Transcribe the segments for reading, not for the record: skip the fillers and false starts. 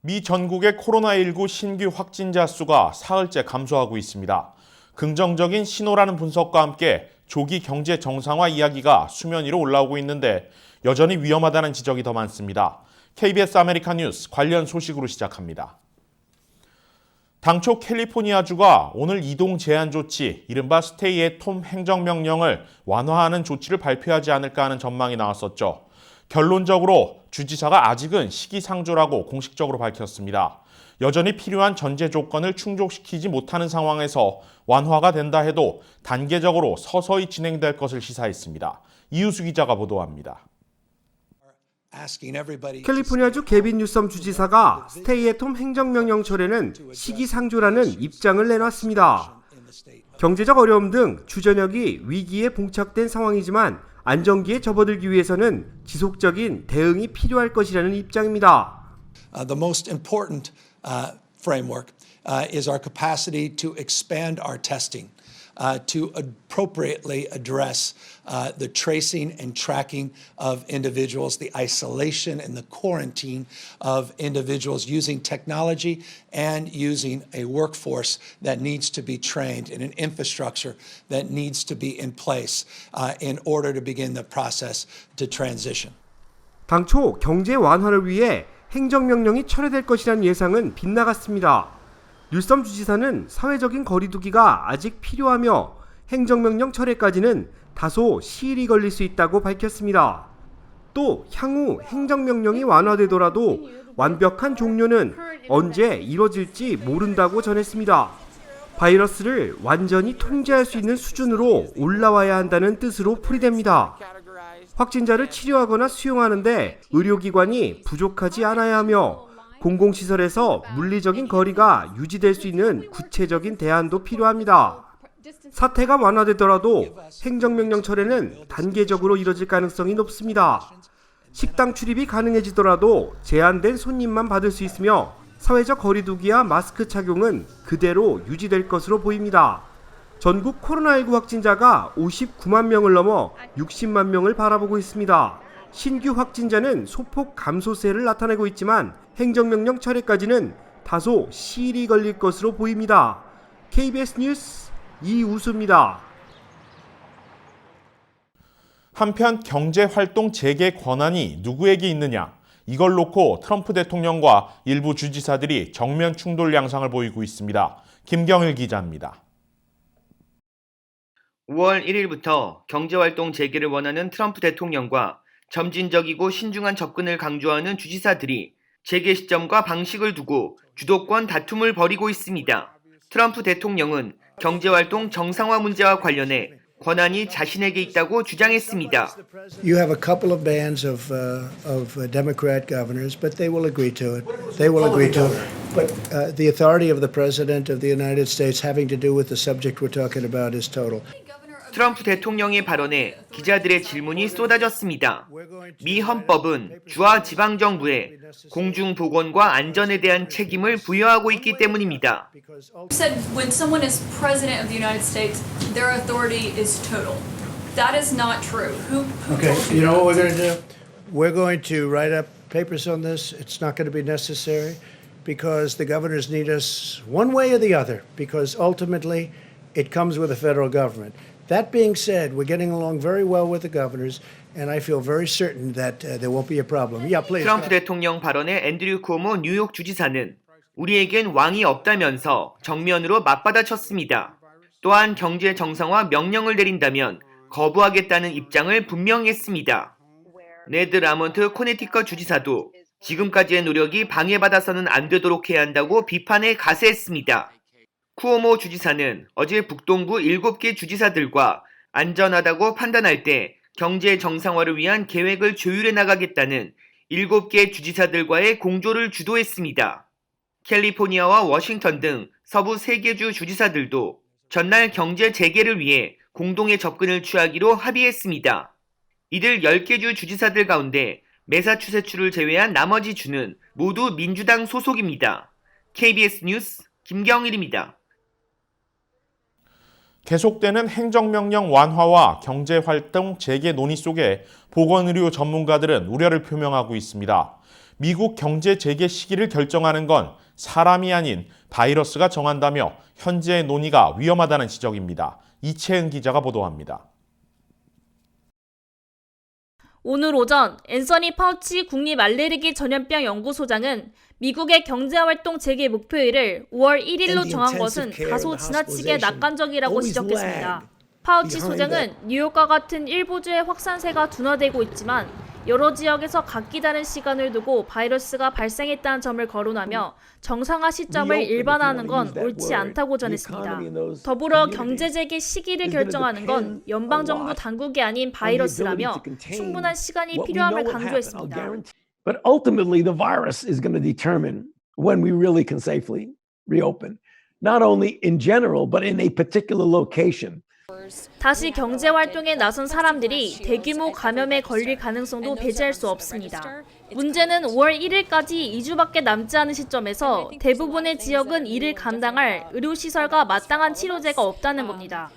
미 전국의 코로나19 신규 확진자 수가 사흘째 감소하고 있습니다. 긍정적인 신호라는 분석과 함께 조기 경제 정상화 이야기가 수면 위로 올라오고 있는데 여전히 위험하다는 지적이 더 많습니다. KBS 아메리칸 뉴스 관련 소식으로 시작합니다. 당초 캘리포니아주가 오늘 이동 제한 조치, 이른바 스테이 앳 홈 행정명령을 완화하는 조치를 발표하지 않을까 하는 전망이 나왔었죠. 결론적으로 주지사가 아직은 시기상조라고 공식적으로 밝혔습니다. 여전히 필요한 전제 조건을 충족시키지 못하는 상황에서 완화가 된다 해도 단계적으로 서서히 진행될 것을 시사했습니다. 이유수 기자가 보도합니다. 캘리포니아주 게빈 뉴섬 주지사가 스테이 앳 홈 행정명령 철회는 시기상조라는 입장을 내놨습니다. 경제적 어려움 등 주전역이 위기에 봉착된 상황이지만 안정기에 접어들기 위해서는 지속적인 대응이 필요할 것이라는 입장입니다. The most important framework is our capacity to expand our testing, to appropriately address the tracing and tracking of individuals, the isolation and the quarantine of individuals using technology and using a workforce that needs to be trained and an infrastructure that needs to be in place in order to begin the process to transition. 당초 경제 완화를 위해 행정명령이 철회될 것이라는 예상은 빗나갔습니다. 뉴섬 주지사는 사회적인 거리두기가 아직 필요하며 행정명령 철회까지는 다소 시일이 걸릴 수 있다고 밝혔습니다. 또 향후 행정명령이 완화되더라도 완벽한 종료는 언제 이뤄질지 모른다고 전했습니다. 바이러스를 완전히 통제할 수 있는 수준으로 올라와야 한다는 뜻으로 풀이됩니다. 확진자를 치료하거나 수용하는데 의료기관이 부족하지 않아야 하며 공공시설에서 물리적인 거리가 유지될 수 있는 구체적인 대안도 필요합니다. 사태가 완화되더라도 행정명령 철회는 단계적으로 이뤄질 가능성이 높습니다. 식당 출입이 가능해지더라도 제한된 손님만 받을 수 있으며 사회적 거리두기와 마스크 착용은 그대로 유지될 것으로 보입니다. 전국 코로나19 확진자가 59만 명을 넘어 60만 명을 바라보고 있습니다. 신규 확진자는 소폭 감소세를 나타내고 있지만 행정명령 철회까지는 다소 시일이 걸릴 것으로 보입니다. KBS 뉴스 이우수입니다. 한편 경제활동 재개 권한이 누구에게 있느냐? 이걸 놓고 트럼프 대통령과 일부 주지사들이 정면 충돌 양상을 보이고 있습니다. 김경일 기자입니다. 5월 1일부터 경제활동 재개를 원하는 트럼프 대통령과 점진적이고 신중한 접근을 강조하는 주지사들이 재개 시점과 방식을 두고 주도권 다툼을 벌이고 있습니다. 트럼프 대통령은 경제활동 정상화 문제와 관련해 권한이 자신에게 있다고 주장했습니다. You have a couple of bands of Democrat governors, but they will agree to it. They will agree to it. But the authority of the President of the United States having to do with the subject we're talking about is total. 트럼프 대통령의 발언에 기자들의 질문이 쏟아졌습니다. 미 헌법은 주와 지방정부에 공중보건과 안전에 대한 책임을 부여하고 있기 때문입니다. You said when someone is president of the United States, their authority is total. That is not true. Okay, you know what we're going to do? We're going to write up papers on this. It's not going to be necessary because the governors need us one way or the other because ultimately it comes with the federal government. That being said, we're getting along very well with the governors, and I feel very certain that there won't be a problem. Yeah, please. 트럼프 대통령 발언에 앤드류 쿠오모 뉴욕 주지사는 우리에겐 왕이 없다면서 정면으로 맞받아쳤습니다. 또한 경제 정상화 명령을 내린다면 거부하겠다는 입장을 분명히 했습니다. 네드 라몬트 코네티컷 주지사도 지금까지의 노력이 방해받아서는 안 되도록 해야 한다고 비판에 가세했습니다. 쿠오모 주지사는 어제 북동부 7개 주지사들과 안전하다고 판단할 때 경제 정상화를 위한 계획을 조율해 나가겠다는 7개 주지사들과의 공조를 주도했습니다. 캘리포니아와 워싱턴 등 서부 3개 주 주지사들도 전날 경제 재개를 위해 공동의 접근을 취하기로 합의했습니다. 이들 10개 주 주지사들 가운데 매사추세츠를 제외한 나머지 주는 모두 민주당 소속입니다. KBS 뉴스 김경일입니다. 계속되는 행정명령 완화와 경제활동 재개 논의 속에 보건의료 전문가들은 우려를 표명하고 있습니다. 미국 경제 재개 시기를 결정하는 건 사람이 아닌 바이러스가 정한다며 현재의 논의가 위험하다는 지적입니다. 이채은 기자가 보도합니다. 오늘 오전 앤서니 파우치 국립 알레르기 전염병 연구소장은 미국의 경제활동 재개 목표일을 5월 1일로 정한 것은 다소 지나치게 낙관적이라고 지적했습니다. 파우치 소장은 뉴욕과 같은 일부주의 확산세가 둔화되고 있지만 여러 지역에서 각기 다른 시간을 두고 바이러스가 발생했다는 점을 거론하며 정상화 시점을 일반화하는 건 옳지 않다고 전했습니다. 더불어 경제 재개 시기를 결정하는 건 연방정부 당국이 아닌 바이러스라며 충분한 시간이 필요함을 강조했습니다. But ultimately, the virus is going to determine when we really can safely reopen, not only in general, but in a particular location. 다시 경제활동에 나선 사람들이 대규모 감염에 걸릴 가능성도 배제할 수 없습니다. 문제는 5월 1일까지 2주밖에 남지 않은 시점에서 대부분의 지역은 이를 감당할 의료시설과 마땅한 치료제가 없다는 겁니다.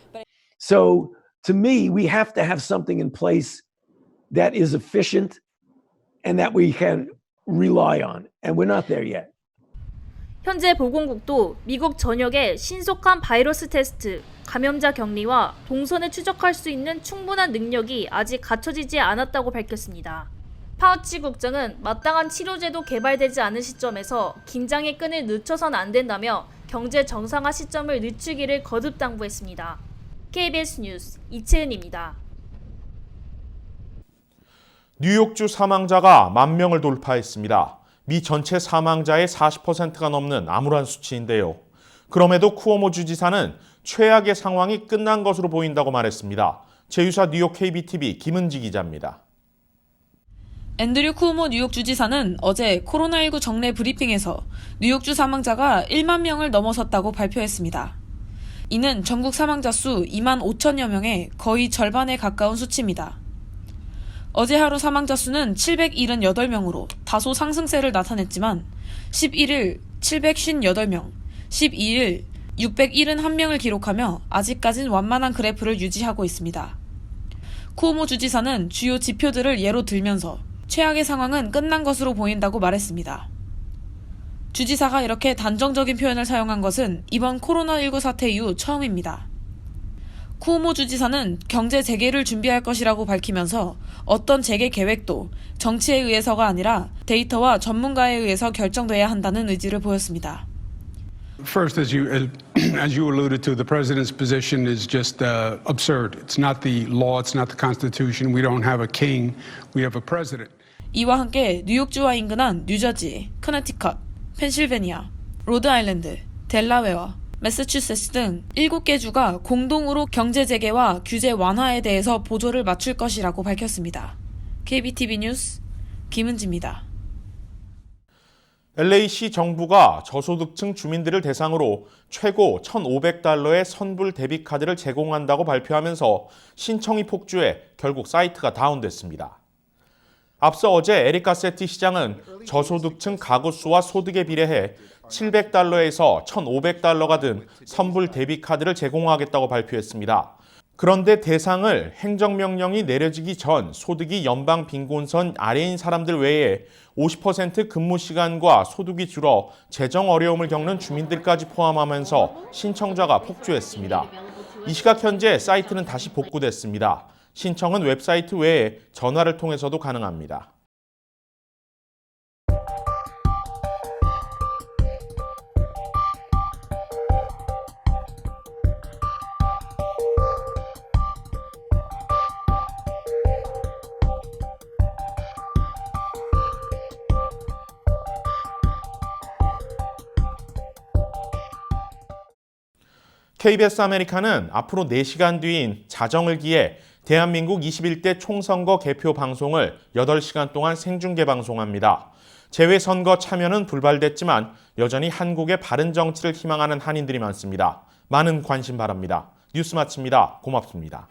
So, to me, we have to have something in place that is efficient and that we can rely on, and we're not there yet. 현재 보건국도 미국 전역에 신속한 바이러스 테스트, 감염자 격리와 동선을 추적할 수 있는 충분한 능력이 아직 갖춰지지 않았다고 밝혔습니다. 파우치 국장은 마땅한 치료제도 개발되지 않은 시점에서 긴장의 끈을 늦춰선 안 된다며 경제 정상화 시점을 늦추기를 거듭 당부했습니다. KBS 뉴스 이채은입니다. 뉴욕주 사망자가 10,000명을 돌파했습니다. 미 전체 사망자의 40%가 넘는 암울한 수치인데요. 그럼에도 쿠오모 주지사는 최악의 상황이 끝난 것으로 보인다고 말했습니다. 제휴사 뉴욕 KBTV 김은지 기자입니다. 앤드류 쿠오모 뉴욕 주지사는 어제 코로나19 정례 브리핑에서 뉴욕주 사망자가 1만 명을 넘어섰다고 발표했습니다. 이는 전국 사망자 수 2만 5천여 명의 거의 절반에 가까운 수치입니다. 어제 하루 사망자 수는 778명으로 다소 상승세를 나타냈지만 11일 758명, 12일 671명을 기록하며 아직까진 완만한 그래프를 유지하고 있습니다. 쿠오모 주지사는 주요 지표들을 예로 들면서 최악의 상황은 끝난 것으로 보인다고 말했습니다. 주지사가 이렇게 단정적인 표현을 사용한 것은 이번 코로나19 사태 이후 처음입니다. 쿠오모 주지사는 경제 재개를 준비할 것이라고 밝히면서 어떤 재개 계획도 정치에 의해서가 아니라 데이터와 전문가에 의해서 결정돼야 한다는 의지를 보였습니다. First, as you alluded to, the president's position is just absurd. It's not the law, it's not the Constitution. We don't have a king, we have a president. 이와 함께 뉴욕주와 인근한 뉴저지, 커네티컷, 펜실베니아, 로드아일랜드, 델라웨어, 매사추세츠 등 7개 주가 공동으로 경제 재개와 규제 완화에 대해서 보조를 맞출 것이라고 밝혔습니다. KBTV 뉴스 김은지입니다. LA시 정부가 저소득층 주민들을 대상으로 최고 $1,500의 선불 데비카드를 제공한다고 발표하면서 신청이 폭주해 결국 사이트가 다운됐습니다. 앞서 어제 에리카 세티 시장은 저소득층 가구 수와 소득에 비례해 $700에서 $1,500가 든 선불 데비카드를 제공하겠다고 발표했습니다. 그런데 대상을 행정명령이 내려지기 전 소득이 연방 빈곤선 아래인 사람들 외에 50% 근무 시간과 소득이 줄어 재정 어려움을 겪는 주민들까지 포함하면서 신청자가 폭주했습니다. 이 시각 현재 사이트는 다시 복구됐습니다. 신청은 웹사이트 외에 전화를 통해서도 가능합니다. KBS 아메리카는 앞으로 4시간 뒤인 자정을 기해 대한민국 21대 총선거 개표 방송을 8시간 동안 생중계 방송합니다. 재외선거 참여는 불발됐지만 여전히 한국의 바른 정치를 희망하는 한인들이 많습니다. 많은 관심 바랍니다. 뉴스 마칩니다. 고맙습니다.